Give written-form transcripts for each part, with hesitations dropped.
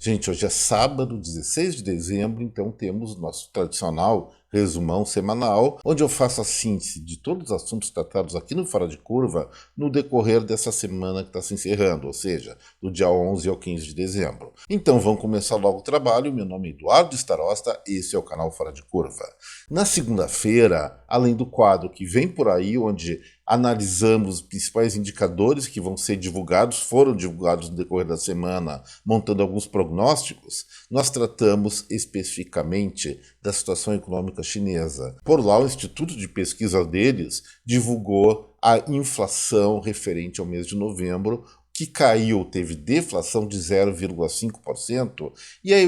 Gente, hoje é sábado, 16 de dezembro, então temos nosso tradicional resumão semanal, onde eu faço a síntese de todos os assuntos tratados aqui no Fora de Curva no decorrer dessa semana que está se encerrando, ou seja, do dia 11 ao 15 de dezembro. Então vamos começar logo o trabalho. Meu nome é Eduardo Starosta, esse é o canal Fora de Curva. Na segunda-feira, além do quadro que vem por aí, onde analisamos os principais indicadores que vão ser divulgados, foram divulgados no decorrer da semana, montando alguns prognósticos, nós tratamos especificamente da situação econômica chinesa. Por lá, o Instituto de Pesquisa deles divulgou a inflação referente ao mês de novembro, que caiu, teve deflação de 0,5%, e aí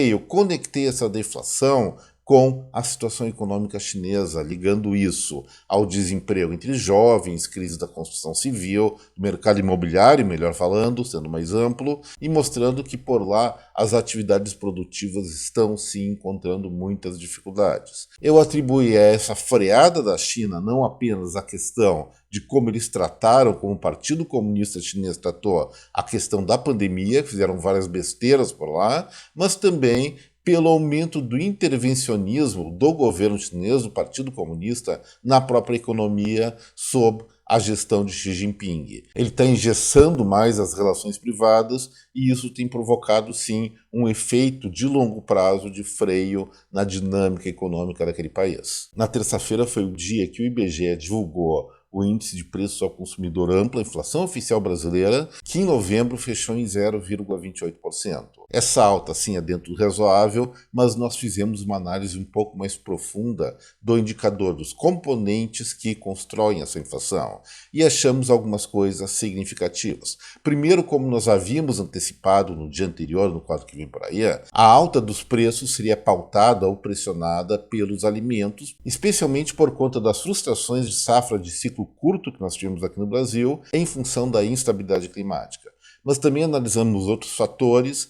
eu conectei essa deflação com a situação econômica chinesa, ligando isso ao desemprego entre jovens, crise da construção civil, do mercado imobiliário, melhor falando, sendo mais amplo, e mostrando que por lá as atividades produtivas estão se encontrando muitas dificuldades. Eu atribuí a essa freada da China não apenas a questão de como eles trataram, como o Partido Comunista Chinês tratou a questão da pandemia, fizeram várias besteiras por lá, mas também pelo aumento do intervencionismo do governo chinês, do Partido Comunista, na própria economia sob a gestão de Xi Jinping. Ele está engessando mais as relações privadas e isso tem provocado, sim, um efeito de longo prazo de freio na dinâmica econômica daquele país. Na terça-feira foi o dia que o IBGE divulgou o índice de preços ao consumidor amplo, a inflação oficial brasileira, que em novembro fechou em 0,28%. Essa alta, sim, é dentro do razoável, mas nós fizemos uma análise um pouco mais profunda do indicador dos componentes que constroem essa inflação e achamos algumas coisas significativas. Primeiro, como nós havíamos antecipado no dia anterior, no quadro que vem por aí, a alta dos preços seria pautada ou pressionada pelos alimentos, especialmente por conta das frustrações de safra de ciclo curto que nós tivemos aqui no Brasil, em função da instabilidade climática. Mas também analisamos outros fatores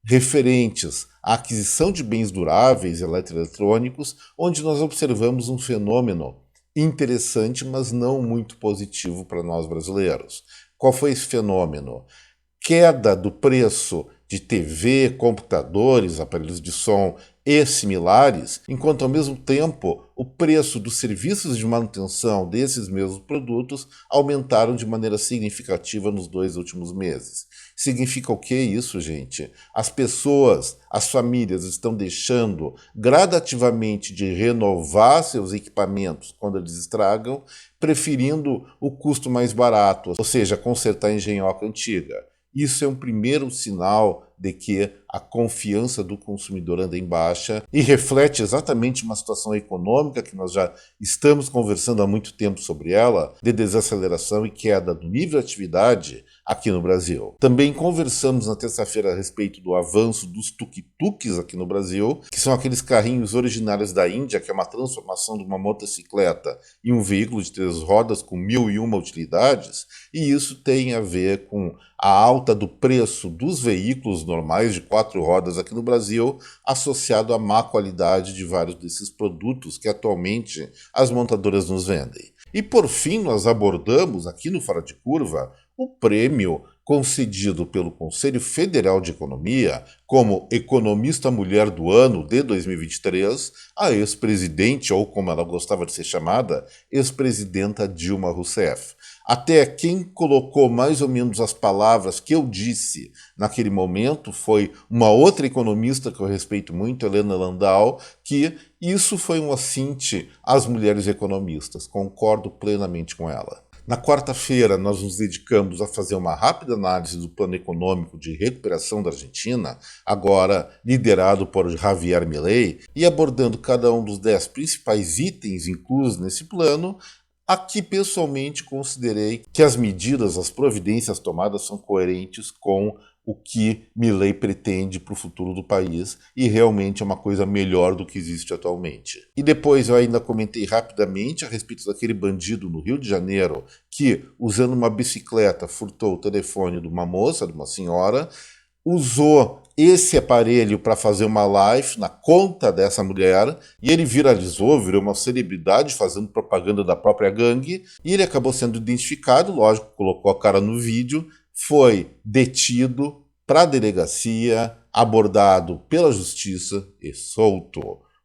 referentes à aquisição de bens duráveis e eletroeletrônicos, onde nós observamos um fenômeno interessante, mas não muito positivo para nós brasileiros. Qual foi esse fenômeno? Queda do preço de TV, computadores, aparelhos de som e similares, enquanto ao mesmo tempo o preço dos serviços de manutenção desses mesmos produtos aumentaram de maneira significativa nos 2 últimos meses. Significa o que isso, gente? As pessoas, as famílias estão deixando gradativamente de renovar seus equipamentos quando eles estragam, preferindo o custo mais barato, ou seja, consertar a engenhoca antiga. Isso é um primeiro sinal de que a confiança do consumidor anda em baixa e reflete exatamente uma situação econômica que nós já estamos conversando há muito tempo sobre ela, de desaceleração e queda do nível de atividade aqui no Brasil. Também conversamos na terça-feira a respeito do avanço dos tuk-tuks aqui no Brasil, que são aqueles carrinhos originários da Índia, que é uma transformação de uma motocicleta em um veículo de 3 rodas com 1001 utilidades, e isso tem a ver com a alta do preço dos veículos normais de 4 rodas aqui no Brasil, associado à má qualidade de vários desses produtos que atualmente as montadoras nos vendem. E por fim, nós abordamos aqui no Fora de Curva o prêmio concedido pelo Conselho Federal de Economia como Economista Mulher do Ano de 2023 à ex-presidente, ou como ela gostava de ser chamada, ex-presidenta Dilma Rousseff. Até quem colocou mais ou menos as palavras que eu disse naquele momento foi uma outra economista que eu respeito muito, Helena Landau, que isso foi um assinte às mulheres economistas. Concordo plenamente com ela. Na quarta-feira, nós nos dedicamos a fazer uma rápida análise do plano econômico de recuperação da Argentina, agora liderado por Javier Milei, e abordando cada um dos 10 principais itens inclusos nesse plano. Aqui, pessoalmente, considerei que as medidas, as providências tomadas são coerentes com o que Milei pretende para o futuro do país e realmente é uma coisa melhor do que existe atualmente. E depois eu ainda comentei rapidamente a respeito daquele bandido no Rio de Janeiro que, usando uma bicicleta, furtou o telefone de uma moça, de uma senhora, usou esse aparelho para fazer uma live na conta dessa mulher e ele viralizou, virou uma celebridade fazendo propaganda da própria gangue e ele acabou sendo identificado, lógico, colocou a cara no vídeo, foi detido para a delegacia, abordado pela justiça e solto.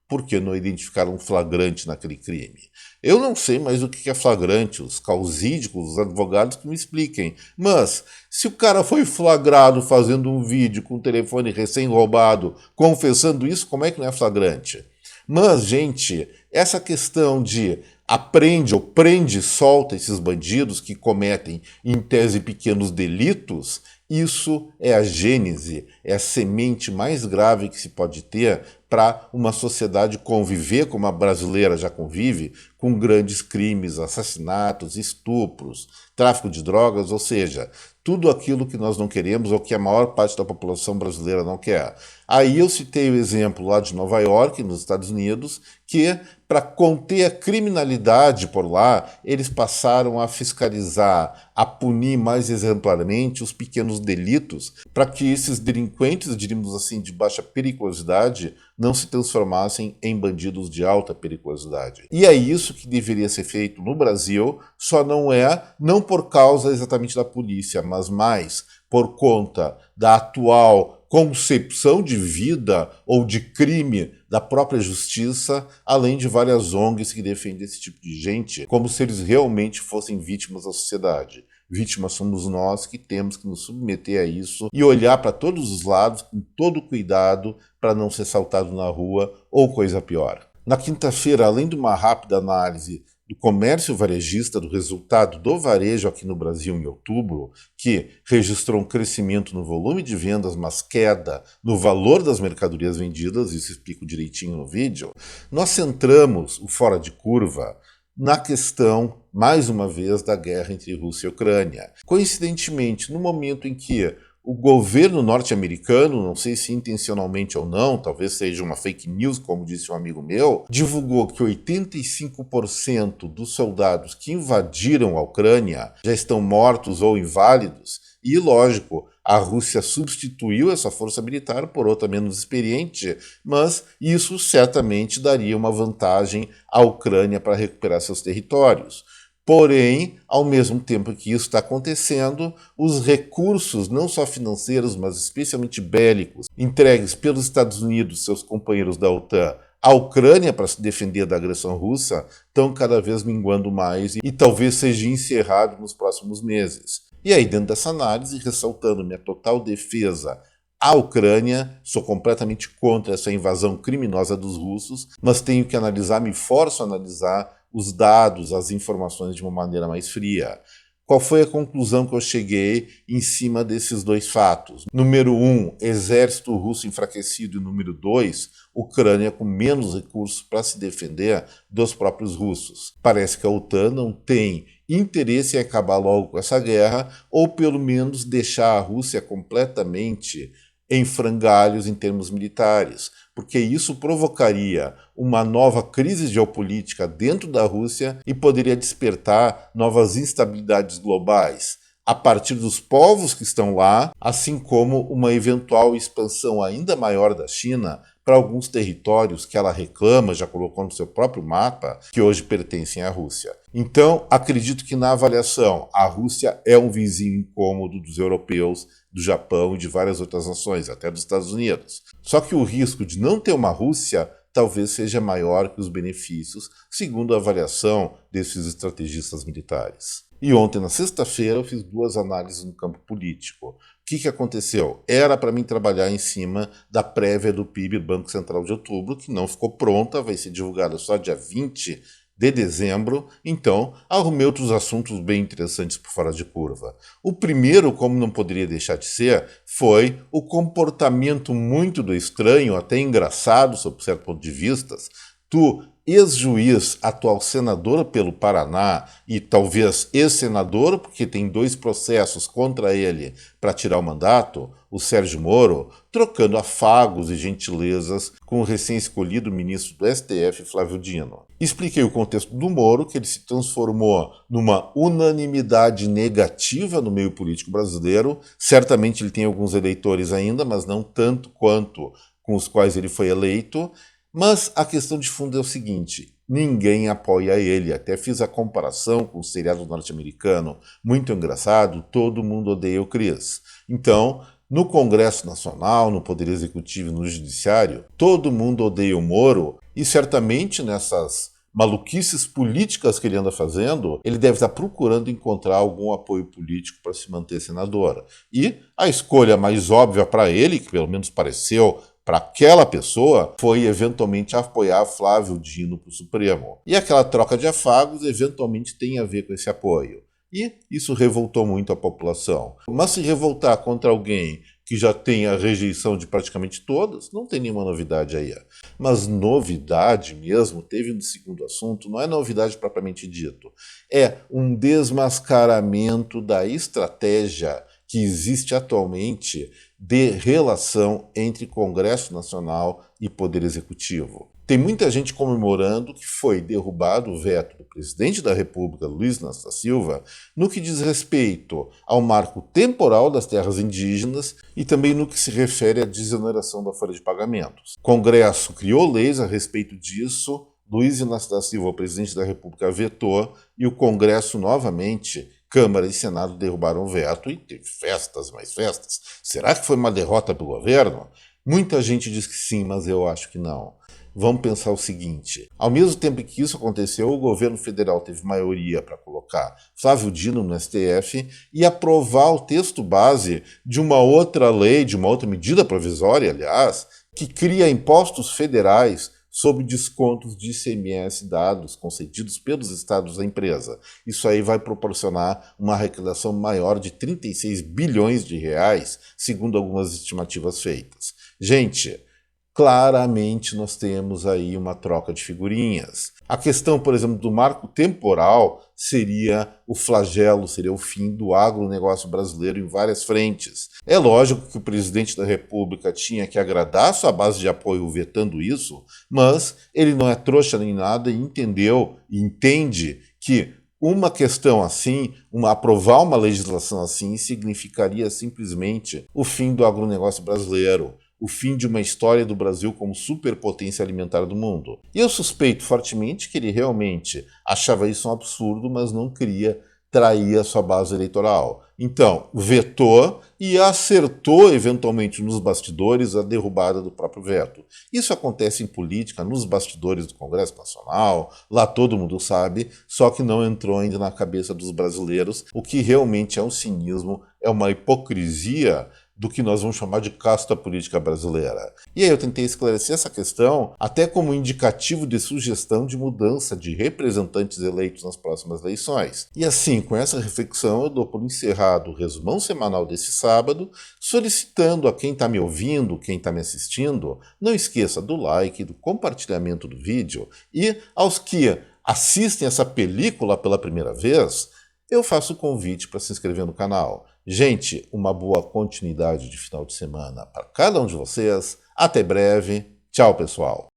Por que não identificaram um flagrante naquele crime? Eu não sei mais o que é flagrante, os causídicos, os advogados que me expliquem. Mas, se o cara foi flagrado fazendo um vídeo com o telefone recém-roubado, confessando isso, como é que não é flagrante? Mas, gente, essa questão de aprende ou prende e solta esses bandidos que cometem, em tese, pequenos delitos, isso é a gênese, é a semente mais grave que se pode ter para uma sociedade conviver como a brasileira já convive, com grandes crimes, assassinatos, estupros, tráfico de drogas, ou seja, tudo aquilo que nós não queremos ou que a maior parte da população brasileira não quer. Aí eu citei o exemplo lá de Nova York, nos Estados Unidos, que para conter a criminalidade por lá, eles passaram a fiscalizar, a punir mais exemplarmente os pequenos delitos, para que esses delinquentes, diríamos assim, de baixa periculosidade, não se transformassem em bandidos de alta periculosidade. E é isso que deveria ser feito no Brasil, só não por causa exatamente da polícia, mas mais por conta da atual concepção de vida ou de crime da própria justiça, além de várias ONGs que defendem esse tipo de gente como se eles realmente fossem vítimas da sociedade. Vítimas somos nós que temos que nos submeter a isso e olhar para todos os lados com todo cuidado para não ser assaltado na rua ou coisa pior. Na quinta-feira, além de uma rápida análise do comércio varejista, do resultado do varejo aqui no Brasil em outubro, que registrou um crescimento no volume de vendas, mas queda no valor das mercadorias vendidas, isso explico direitinho no vídeo, nós centramos o Fora de Curva na questão, mais uma vez, da guerra entre Rússia e Ucrânia. Coincidentemente, no momento em que o governo norte-americano, não sei se intencionalmente ou não, talvez seja uma fake news, como disse um amigo meu, divulgou que 85% dos soldados que invadiram a Ucrânia já estão mortos ou inválidos. E, lógico, a Rússia substituiu essa força militar por outra menos experiente, mas isso certamente daria uma vantagem à Ucrânia para recuperar seus territórios. Porém, ao mesmo tempo que isso está acontecendo, os recursos, não só financeiros, mas especialmente bélicos, entregues pelos Estados Unidos, seus companheiros da OTAN, à Ucrânia para se defender da agressão russa, estão cada vez minguando mais e talvez seja encerrado nos próximos meses. E aí, dentro dessa análise, ressaltando minha total defesa à Ucrânia, sou completamente contra essa invasão criminosa dos russos, mas tenho que analisar, me forço a analisar os dados, as informações de uma maneira mais fria. Qual foi a conclusão que eu cheguei em cima desses dois fatos? Número 1, exército russo enfraquecido, e número 2, Ucrânia com menos recursos para se defender dos próprios russos. Parece que a OTAN não tem interesse em acabar logo com essa guerra, ou pelo menos deixar a Rússia completamente em frangalhos em termos militares, porque isso provocaria uma nova crise geopolítica dentro da Rússia e poderia despertar novas instabilidades globais a partir dos povos que estão lá, assim como uma eventual expansão ainda maior da China para alguns territórios que ela reclama, já colocou no seu próprio mapa, que hoje pertencem à Rússia. Então, acredito que na avaliação, a Rússia é um vizinho incômodo dos europeus, do Japão e de várias outras nações, até dos Estados Unidos. Só que o risco de não ter uma Rússia talvez seja maior que os benefícios, segundo a avaliação desses estrategistas militares. E ontem, na sexta-feira, eu fiz duas análises no campo político. O que aconteceu? Era para mim trabalhar em cima da prévia do PIB Banco Central de outubro, que não ficou pronta, vai ser divulgada só dia 20 de dezembro, então arrumei outros assuntos bem interessantes por fora de curva. O primeiro, como não poderia deixar de ser, foi o comportamento muito do estranho, até engraçado, sob certo ponto de vista, do ex-juiz, atual senador pelo Paraná e talvez ex-senador, porque tem 2 processos contra ele para tirar o mandato, o Sérgio Moro, trocando afagos e gentilezas com o recém-escolhido ministro do STF, Flávio Dino. Expliquei o contexto do Moro, que ele se transformou numa unanimidade negativa no meio político brasileiro. Certamente ele tem alguns eleitores ainda, mas não tanto quanto com os quais ele foi eleito. Mas a questão de fundo é o seguinte: ninguém apoia ele. Até fiz a comparação com o seriado norte-americano, muito engraçado, Todo Mundo Odeia o Chris. Então, No Congresso Nacional, no Poder Executivo e no Judiciário, todo mundo odeia o Moro e certamente nessas maluquices políticas que ele anda fazendo, ele deve estar procurando encontrar algum apoio político para se manter senador. E a escolha mais óbvia para ele, que pelo menos pareceu para aquela pessoa, foi eventualmente apoiar Flávio Dino para o Supremo. E aquela troca de afagos eventualmente tem a ver com esse apoio. E isso revoltou muito a população. Mas se revoltar contra alguém que já tem a rejeição de praticamente todas, não tem nenhuma novidade aí. Mas novidade mesmo, teve no segundo assunto, não é novidade propriamente dito. É um desmascaramento da estratégia que existe atualmente de relação entre Congresso Nacional e Poder Executivo. Tem muita gente comemorando que foi derrubado o veto do presidente da República, Luiz Inácio da Silva, no que diz respeito ao marco temporal das terras indígenas e também no que se refere à desoneração da folha de pagamentos. O Congresso criou leis a respeito disso, Luiz Inácio da Silva, o presidente da República, vetou e o Congresso novamente, Câmara e Senado derrubaram o veto e teve festas, mais festas. Será que foi uma derrota do governo? Muita gente diz que sim, mas eu acho que não. Vamos pensar o seguinte, ao mesmo tempo que isso aconteceu, o governo federal teve maioria para colocar Flávio Dino no STF e aprovar o texto base de uma outra lei, de uma outra medida provisória, aliás, que cria impostos federais sobre descontos de ICMS dados concedidos pelos estados à empresa. Isso aí vai proporcionar uma arrecadação maior de 36 bilhões de reais, segundo algumas estimativas feitas. Gente, claramente nós temos aí uma troca de figurinhas. A questão, por exemplo, do marco temporal seria o flagelo, seria o fim do agronegócio brasileiro em várias frentes. É lógico que o presidente da República tinha que agradar sua base de apoio vetando isso, mas ele não é trouxa nem nada e entendeu e entende que uma questão assim, aprovar uma legislação assim, significaria simplesmente o fim do agronegócio brasileiro, o fim de uma história do Brasil como superpotência alimentar do mundo. E eu suspeito fortemente que ele realmente achava isso um absurdo, mas não queria trair a sua base eleitoral. Então, vetou e acertou eventualmente nos bastidores a derrubada do próprio veto. Isso acontece em política, nos bastidores do Congresso Nacional, lá todo mundo sabe, só que não entrou ainda na cabeça dos brasileiros, o que realmente é um cinismo, é uma hipocrisia do que nós vamos chamar de casta política brasileira. E aí eu tentei esclarecer essa questão até como indicativo de sugestão de mudança de representantes eleitos nas próximas eleições. E assim, com essa reflexão, eu dou por encerrado o resumão semanal desse sábado, solicitando a quem está me ouvindo, quem está me assistindo, não esqueça do like, do compartilhamento do vídeo e aos que assistem essa película pela primeira vez, eu faço o convite para se inscrever no canal. Gente, uma boa continuidade de final de semana para cada um de vocês. Até breve. Tchau, pessoal.